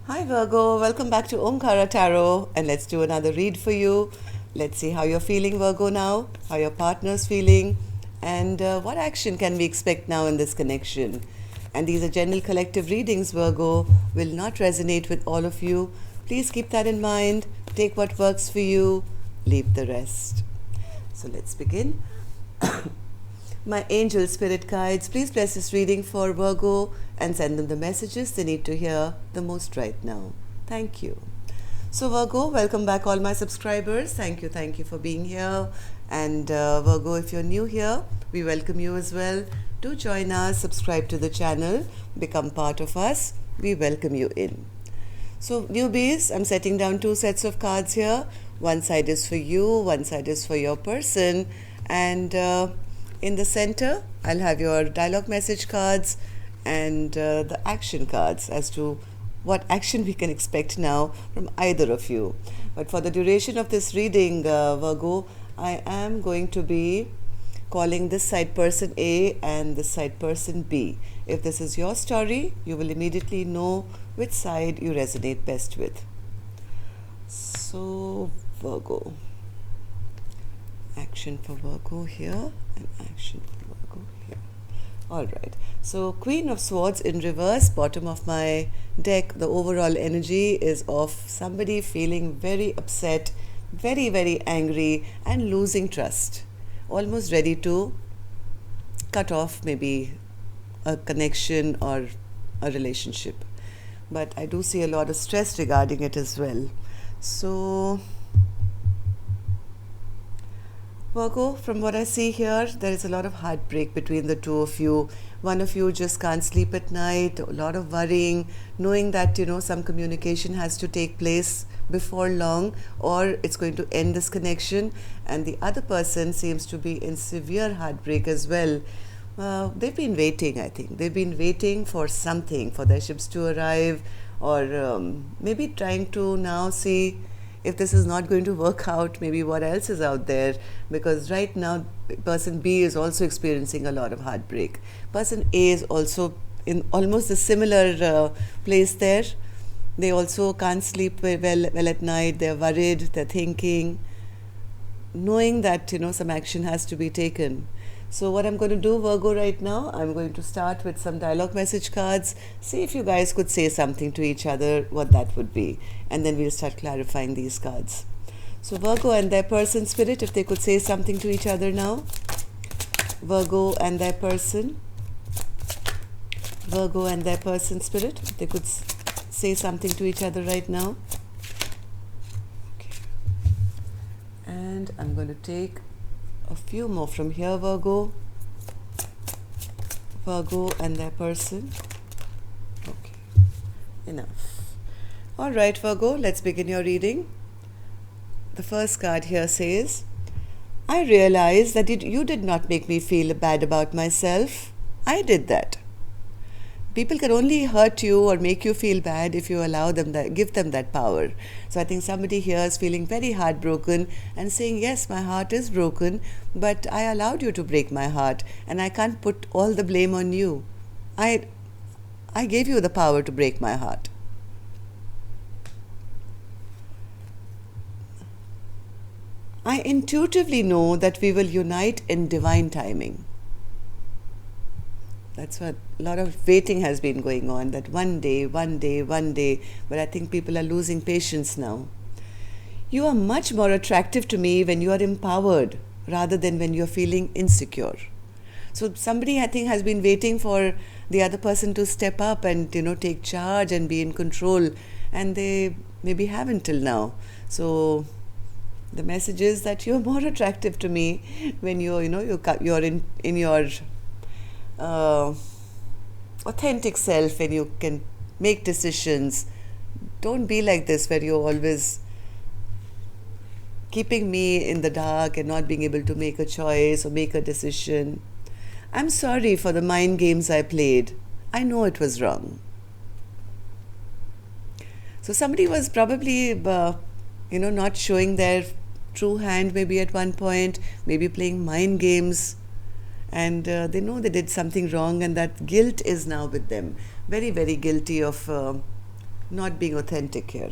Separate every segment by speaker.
Speaker 1: Hi Virgo, welcome back to Omkara Tarot, and let's do another read for you. Let's see how you're feeling, Virgo, now, how your partner's feeling, and what action can we expect now in this connection. And these are general collective readings, Virgo, will not resonate with all of you. Please keep that in mind. Take what works for you, leave the rest. So let's begin. My angel spirit guides, please bless this reading for Virgo and send them the messages they need to hear the most right now. Thank you. So Virgo, welcome back all my subscribers. Thank you for being here. And Virgo, if you're new here, we welcome you as well. Do join us, subscribe to the channel, become part of us. We welcome you in. So newbies, I'm setting down two sets of cards here. One side is for you, one side is for your person. And in the center, I'll have your dialogue message cards and the action cards as to what action we can expect now from either of you. But for the duration of this reading, Virgo, I am going to be calling this side person A and this side person B. If this is your story, you will immediately know which side you resonate best with. So, Virgo. Action for Virgo here and action for Virgo here. Alright, so Queen of Swords in reverse, bottom of my deck. The overall energy is of somebody feeling very upset, very, very angry and losing trust. Almost ready to cut off maybe a connection or a relationship. But I do see a lot of stress regarding it as well. So Virgo, from what I see here, there is a lot of heartbreak between the two of you. One of you just can't sleep at night, a lot of worrying, knowing that, some communication has to take place before long or it's going to end this connection. And the other person seems to be in severe heartbreak as well. They've been waiting, I think. They've been waiting for something, for their ships to arrive, or maybe trying to now see if this is not going to work out, maybe what else is out there. Because right now, person B is also experiencing a lot of heartbreak. Person A is also in almost a similar place there. They also can't sleep well at night. They're worried, they're thinking, knowing that, some action has to be taken. So what I'm going to do, Virgo, right now, I'm going to start with some dialogue message cards. See if you guys could say something to each other, what that would be. And then we'll start clarifying these cards. So Virgo and their person spirit, if they could say something to each other now. Virgo and their person. Virgo and their person spirit, if they could say something to each other right now. Okay. And I'm going to take a few more from here, Virgo. Virgo and their person. Okay, enough. Alright, Virgo, let's begin your reading. The first card here says, I realize that you did not make me feel bad about myself. I did that. People can only hurt you or make you feel bad if you allow them that, give them that power. So I think somebody here is feeling very heartbroken and saying, yes, my heart is broken, but I allowed you to break my heart and I can't put all the blame on you. I gave you the power to break my heart. I intuitively know that we will unite in divine timing. That's what a lot of waiting has been going on, that one day, but I think people are losing patience now. You are much more attractive to me when you are empowered rather than when you're feeling insecure. So somebody, I think, has been waiting for the other person to step up and, take charge and be in control, and they maybe haven't till now. So the message is that you're more attractive to me when you're in your authentic self and you can make decisions. Don't be like this where you're always keeping me in the dark and not being able to make a choice or make a decision. I'm sorry for the mind games I played. I know it was wrong. So somebody was probably not showing their true hand maybe at one point, maybe playing mind games, and they know they did something wrong, and that guilt is now with them. Very, very guilty of not being authentic here.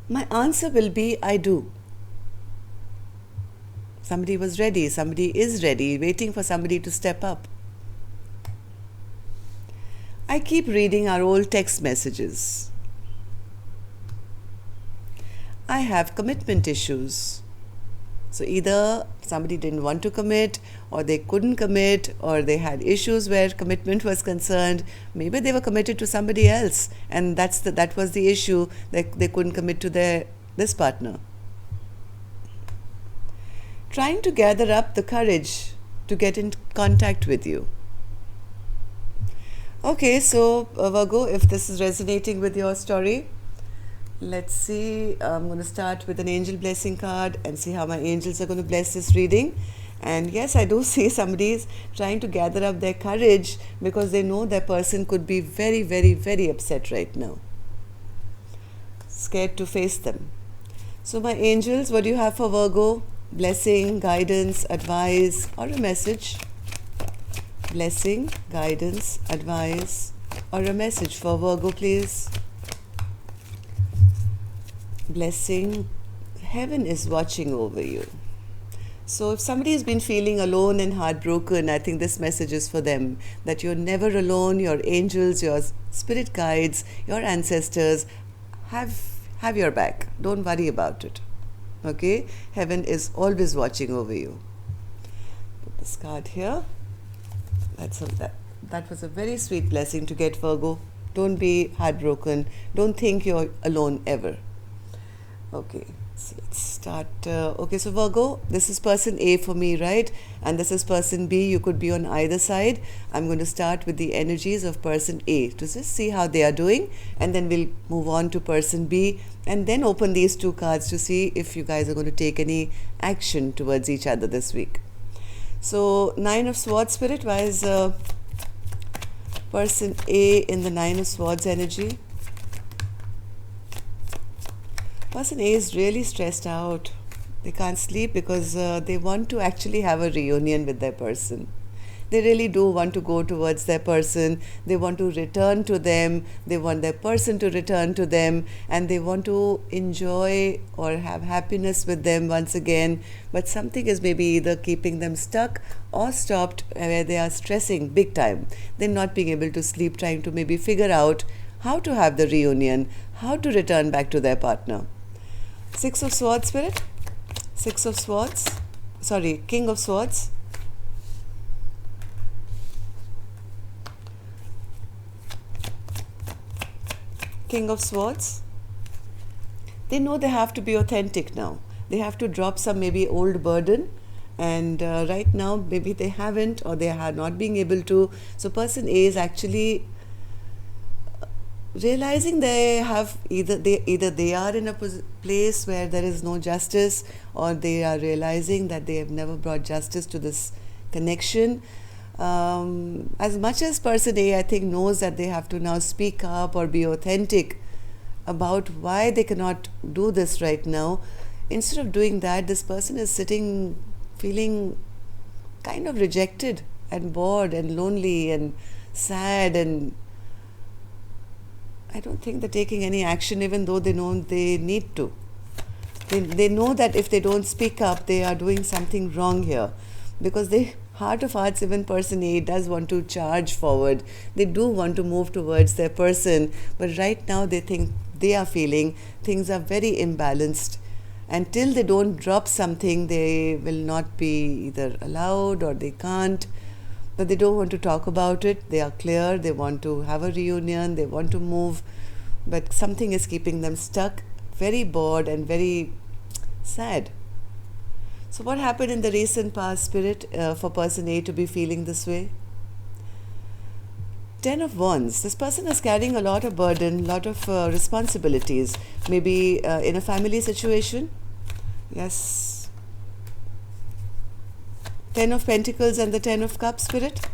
Speaker 1: My answer will be I do. Somebody was ready, somebody is ready, waiting for somebody to step up. I keep reading our old text messages. I have commitment issues. So either somebody didn't want to commit, or they couldn't commit, or they had issues where commitment was concerned. Maybe they were committed to somebody else, and that was the issue, that they couldn't commit to this partner. Trying to gather up the courage to get in contact with you. Okay, so Virgo, if this is resonating with your story, let's see. I'm going to start with an angel blessing card and see how my angels are going to bless this reading. And yes, I do see somebody's trying to gather up their courage because they know their person could be very, very, very upset right now. Scared to face them. So my angels, what do you have for Virgo? Blessing, guidance, advice, or a message? Blessing, guidance, advice, or a message for Virgo, please. Blessing, heaven is watching over you. So if somebody has been feeling alone and heartbroken, I think this message is for them, that you're never alone. Your angels, your spirit guides, your ancestors have your back. Don't worry about it. Okay? Heaven is always watching over you. Put this card here. That was a very sweet blessing to get, Virgo. Don't be heartbroken. Don't think you're alone ever. Okay, so let's start. Okay, so Virgo, this is person A for me, right? And this is person B. You could be on either side. I'm going to start with the energies of person A to just see how they are doing, and then we'll move on to person B, and then open these two cards to see if you guys are going to take any action towards each other this week. So, Nine of Swords, Spirit, why is person A in the Nine of Swords energy? Person A is really stressed out. They can't sleep because they want to actually have a reunion with their person. They really do want to go towards their person. They want to return to them. They want their person to return to them. And they want to enjoy or have happiness with them once again. But something is maybe either keeping them stuck or stopped, where they are stressing big time. They're not being able to sleep, trying to maybe figure out how to have the reunion, how to return back to their partner. Six of Swords, Spirit. Six of Swords. Sorry, King of Swords. King of Swords. They know they have to be authentic now. They have to drop some maybe old burden, and right now maybe they haven't, or they are not being able to. So person A is actually realizing they have either they are in a place where there is no justice, or they are realizing that they have never brought justice to this connection. As much as person A, I think, knows that they have to now speak up or be authentic about why they cannot do this right now, instead of doing that, this person is sitting feeling kind of rejected and bored and lonely and sad, and I don't think they're taking any action, even though they know they need to. They know that if they don't speak up, they are doing something wrong here, because they, heart of hearts, even person A does want to charge forward. They do want to move towards their person, but right now they think, they are feeling things are very imbalanced. Until they don't drop something, they will not be either allowed or they can't. But they don't want to talk about it. They are clear. They want to have a reunion. They want to move. But something is keeping them stuck, very bored and very sad. So what happened in the recent past, Spirit, for person A to be feeling this way? Ten of Wands. This person is carrying a lot of burden, lot of responsibilities. Maybe in a family situation. Yes. Ten of Pentacles and the Ten of Cups, Spirit.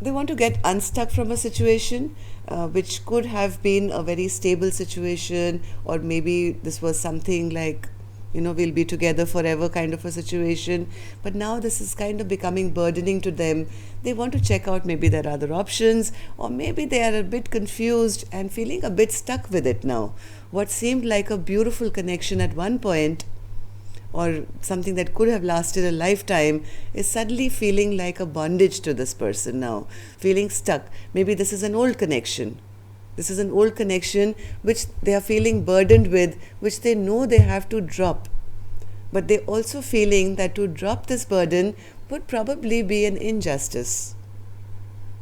Speaker 1: They want to get unstuck from a situation which could have been a very stable situation, or maybe this was something like we'll be together forever kind of a situation. But now this is kind of becoming burdening to them. They want to check out, maybe there are other options, or maybe they are a bit confused and feeling a bit stuck with it now. What seemed like a beautiful connection at one point, or something that could have lasted a lifetime, is suddenly feeling like a bondage to this person now, feeling stuck. Maybe this is an old connection. This is an old connection which they are feeling burdened with, which they know they have to drop. But they're also feeling that to drop this burden would probably be an injustice.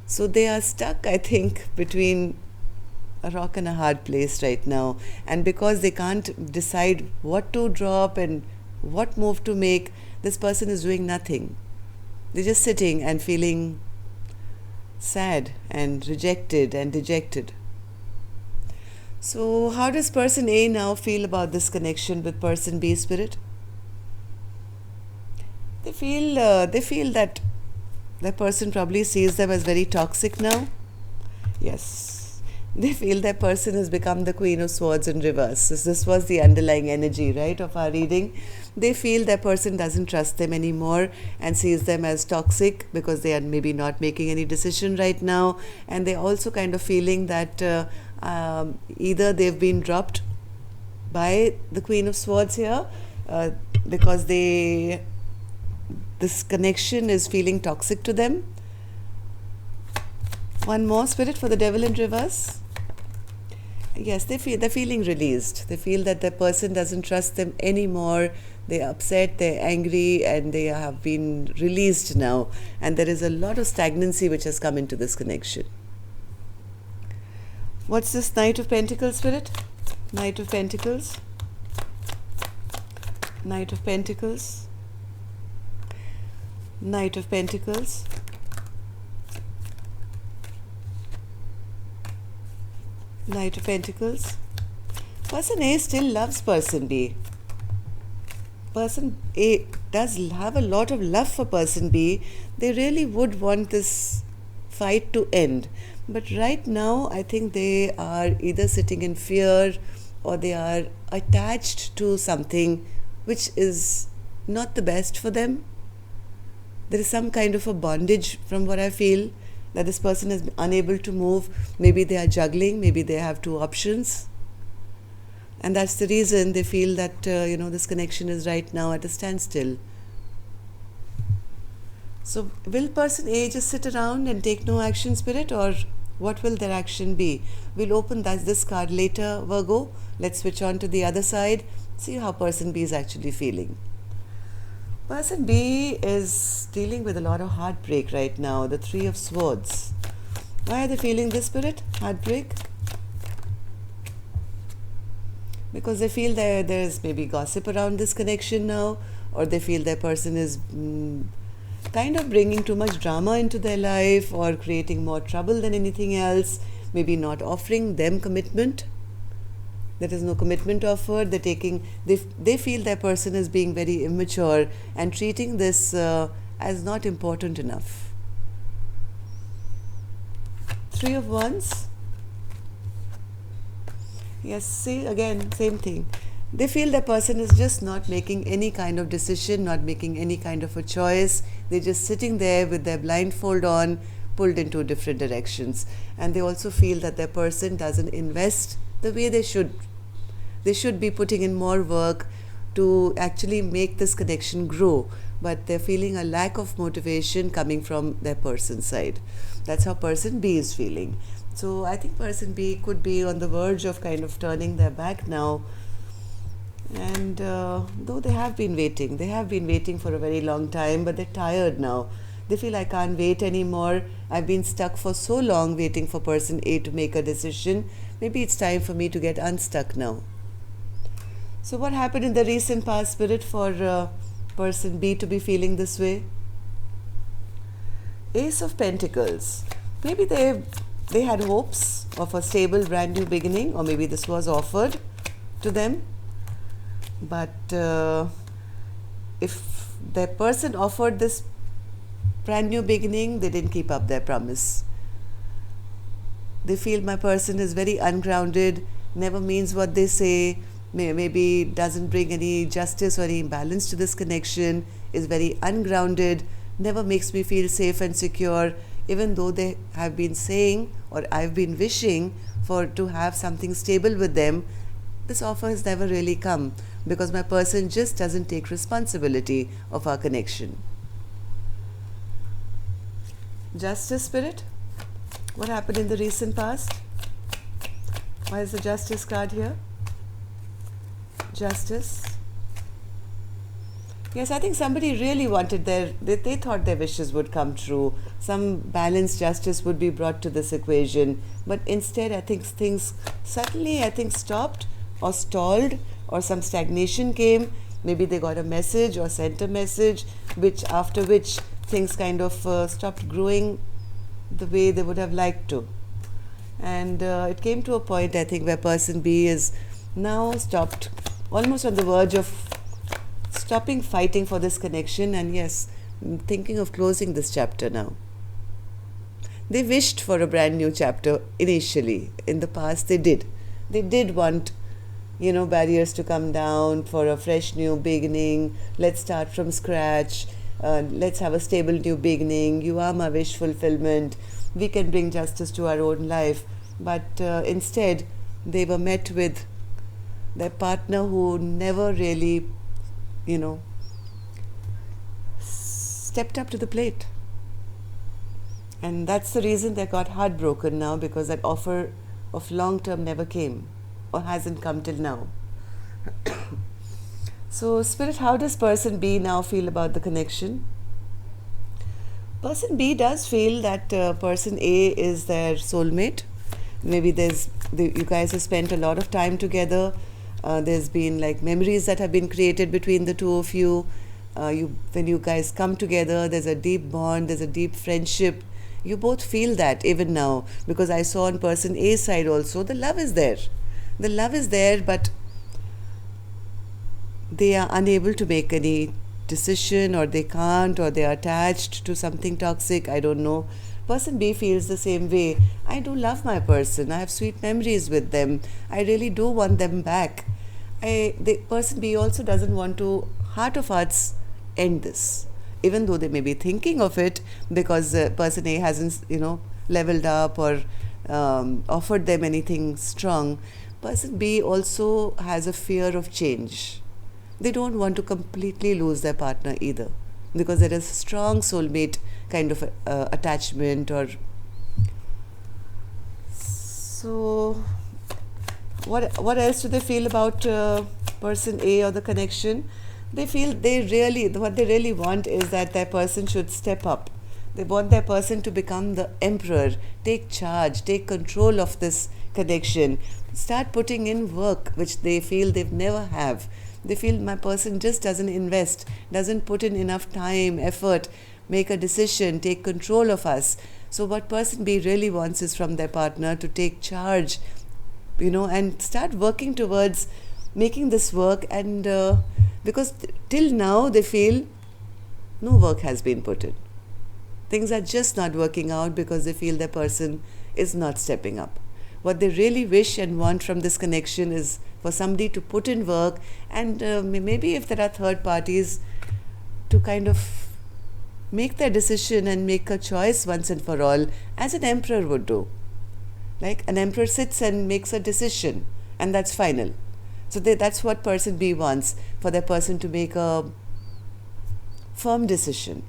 Speaker 1: So they are stuck, I think, between a rock and a hard place right now. And because they can't decide what to drop and what move to make, this person is doing nothing. They're just sitting and feeling sad and rejected and dejected. So how does person A now feel about this connection with person B, Spirit? They feel that the person probably sees them as very toxic now. Yes. They feel that person has become the Queen of Swords in reverse. This was the underlying energy, right, of our reading. They feel that person doesn't trust them anymore and sees them as toxic because they are maybe not making any decision right now. And they're also kind of feeling that either they've been dropped by the Queen of Swords here because this connection is feeling toxic to them. One more, Spirit, for the Devil in reverse. Yes, they're feeling released. They feel that the person doesn't trust them anymore. They're upset, they're angry, and they have been released now. And there is a lot of stagnancy which has come into this connection. What's this Knight of Pentacles, Spirit? Knight of Pentacles. Knight of Pentacles. Knight of Pentacles. Knight of Pentacles. Person A still loves person B. Person A does have a lot of love for person B. They really would want this fight to end. But right now, I think they are either sitting in fear or they are attached to something which is not the best for them. There is some kind of a bondage, from what I feel, that this person is unable to move. Maybe they are juggling, maybe they have two options. And that's the reason they feel that, this connection is right now at a standstill. So will person A just sit around and take no action, Spirit, or what will their action be? We'll open this card later, Virgo. Let's switch on to the other side, see how person B is actually feeling. Person B is dealing with a lot of heartbreak right now, the Three of Swords. Why are they feeling this, Spirit? Heartbreak? Because they feel that there's maybe gossip around this connection now, or they feel their person is kind of bringing too much drama into their life or creating more trouble than anything else, maybe not offering them commitment. There is no commitment offered. They feel their person is being very immature and treating this as not important enough. Three of Wands. Yes, see, again, same thing. They feel their person is just not making any kind of decision, not making any kind of a choice. They're just sitting there with their blindfold on, pulled into different directions. And they also feel that their person doesn't invest the way they should. They should be putting in more work to actually make this connection grow, but they're feeling a lack of motivation coming from their person's side. That's how person B is feeling. So I think person B could be on the verge of kind of turning their back now. And though they have been waiting for a very long time, but they're tired now. They feel, I can't wait anymore. I've been stuck for so long waiting for person A to make a decision. Maybe it's time for me to get unstuck now. So what happened in the recent past, Spirit, for person B to be feeling this way? Ace of Pentacles. Maybe they had hopes of a stable brand new beginning, or maybe this was offered to them. But if their person offered this brand new beginning, they didn't keep up their promise. They feel my person is very ungrounded, never means what they say, maybe doesn't bring any justice or any balance to this connection, is very ungrounded, never makes me feel safe and secure, even though they have been saying or I've been wishing for to have something stable with them. This offer has never really come because my person just doesn't take responsibility of our connection. Justice spirit, what happened in the recent past? Why is the Justice card here? Justice. Yes, I think somebody really wanted they thought their wishes would come true. Some balanced justice would be brought to this equation. But instead, I think things suddenly, stopped or stalled, or some stagnation came. Maybe they got a message or sent a message, after which things kind of stopped growing the way they would have liked to. And it came to a point, I think, where person B is now stopped, almost on the verge of stopping fighting for this connection, and yes, thinking of closing this chapter now. They wished for a brand new chapter initially. In the past, they did. They did want, barriers to come down for a fresh new beginning. Let's start from scratch. Let's have a stable new beginning. You are my wish fulfillment. We can bring justice to our own life. But instead, they were met with their partner who never really, stepped up to the plate. And that's the reason they got heartbroken now, because that offer of long term never came or hasn't come till now. So, Spirit, how does person B now feel about the connection? Person B does feel that person A is their soulmate. Maybe you guys have spent a lot of time together. There's been like memories that have been created between the two of you. When you guys come together, there's a deep bond, there's a deep friendship. You both feel that even now, because I saw on person A's side also, the love is there. The love is there, but they are unable to make any decision, or they can't, or they are attached to something toxic. I don't know. Person B feels the same way. I do love my person. I have sweet memories with them. I really do want them back. The person B also doesn't want to, heart of hearts, end this. Even though they may be thinking of it, because person A hasn't, leveled up or offered them anything strong. Person B also has a fear of change. They don't want to completely lose their partner either, because there is a strong soulmate kind of attachment. Or so what else do they feel about person A or the connection? They feel what they really want is that their person should step up. They want their person to become the emperor, take charge, take control of this connection, start putting in work which they feel they've never have. They feel my person just doesn't invest, doesn't put in enough time, effort, make a decision, take control of us. So what person B really wants is from their partner to take charge, and start working towards making this work. And because till now they feel no work has been put in. Things are just not working out because they feel their person is not stepping up. What they really wish and want from this connection is for somebody to put in work, and maybe if there are third parties, to kind of make their decision and make a choice once and for all, as an emperor would do. Like an emperor sits and makes a decision, and that's final. So that's what person B wants, for their person to make a firm decision.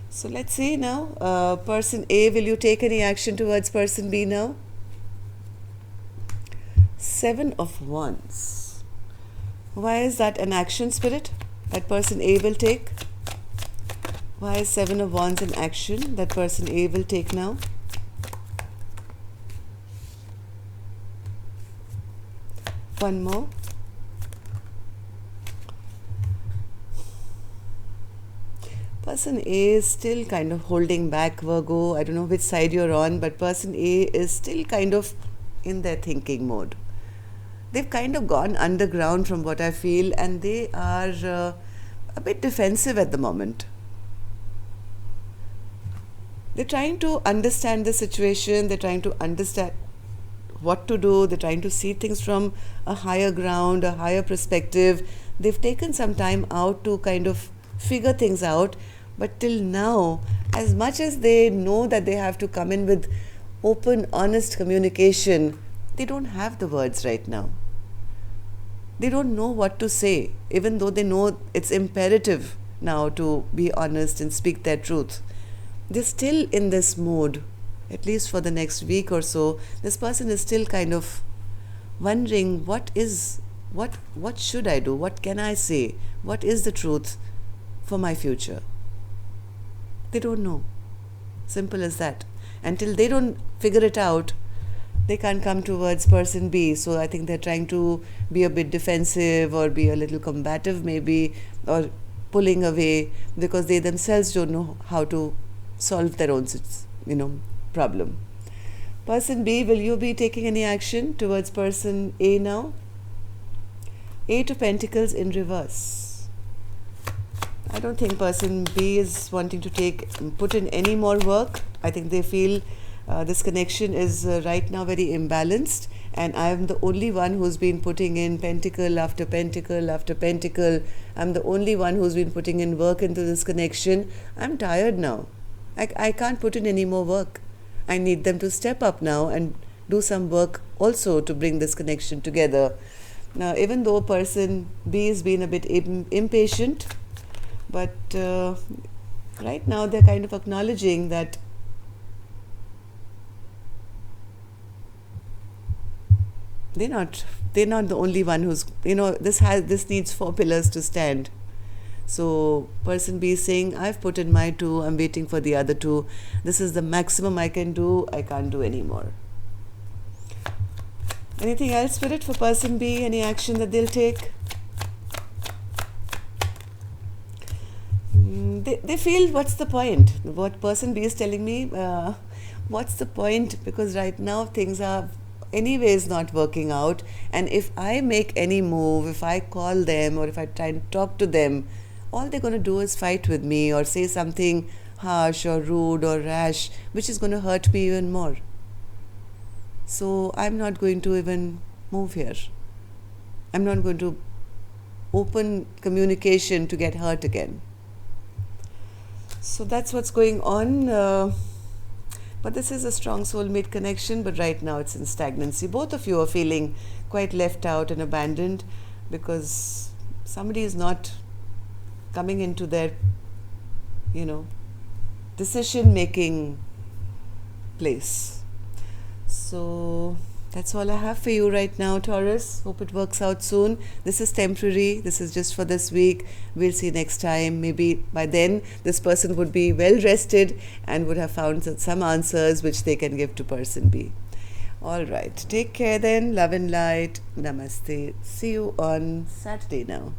Speaker 1: So let's see now, person A, will you take any action towards person B now? 7 of Wands. Why is that an action, Spirit, that person A will take? Why is 7 of Wands an action that person A will take now? One more. Person A is still kind of holding back, Virgo. I don't know which side you're on, but person A is still kind of in their thinking mode. They've kind of gone underground from what I feel, and they are a bit defensive at the moment. They're trying to understand the situation. They're trying to understand what to do. They're trying to see things from a higher ground, a higher perspective. They've taken some time out to kind of figure things out. But till now, as much as they know that they have to come in with open, honest communication, they don't have the words right now. They don't know what to say, even though they know it's imperative now to be honest and speak their truth. They're still in this mode, at least for the next week or so. This person is still kind of wondering what should I do? What can I say? What is the truth for my future? They don't know. Simple as that. Until they don't figure it out, they can't come towards person B. So I think they're trying to be a bit defensive or be a little combative maybe, or pulling away because they themselves don't know how to solve their own problem. Person B, will you be taking any action towards person A now? Eight of Pentacles in reverse. I don't think person B is wanting to put in any more work. I think they feel this connection is right now very imbalanced, and I am the only one who's been putting in pentacle after pentacle after pentacle. I'm the only one who's been putting in work into this connection. I'm tired now. I can't put in any more work. I need them to step up now and do some work also to bring this connection together. Now, even though person B has been a bit impatient, but right now they're kind of acknowledging that they're not the only one who's, this needs 4 pillars to stand. So person B is saying, I've put in my 2, I'm waiting for the other 2. This is the maximum I can do. I can't do any more. Anything else, Spirit, for person B? Any action that they'll take? They feel, what's the point? What person B is telling me, what's the point? Because right now things are anyways not working out, and if I make any move, if I call them or if I try and talk to them, all they're going to do is fight with me or say something harsh or rude or rash, which is going to hurt me even more. So I'm not going to even move here. I'm not going to open communication to get hurt again. So that's what's going on. But this is a strong soulmate connection, but right now it's in stagnancy. Both of you are feeling quite left out and abandoned because somebody is not coming into their, decision-making place. So that's all I have for you right now, Taurus. Hope it works out soon. This is temporary. This is just for this week. We'll see next time. Maybe by then this person would be well rested and would have found some answers which they can give to person B. All right. Take care then. Love and light. Namaste. See you on Saturday now.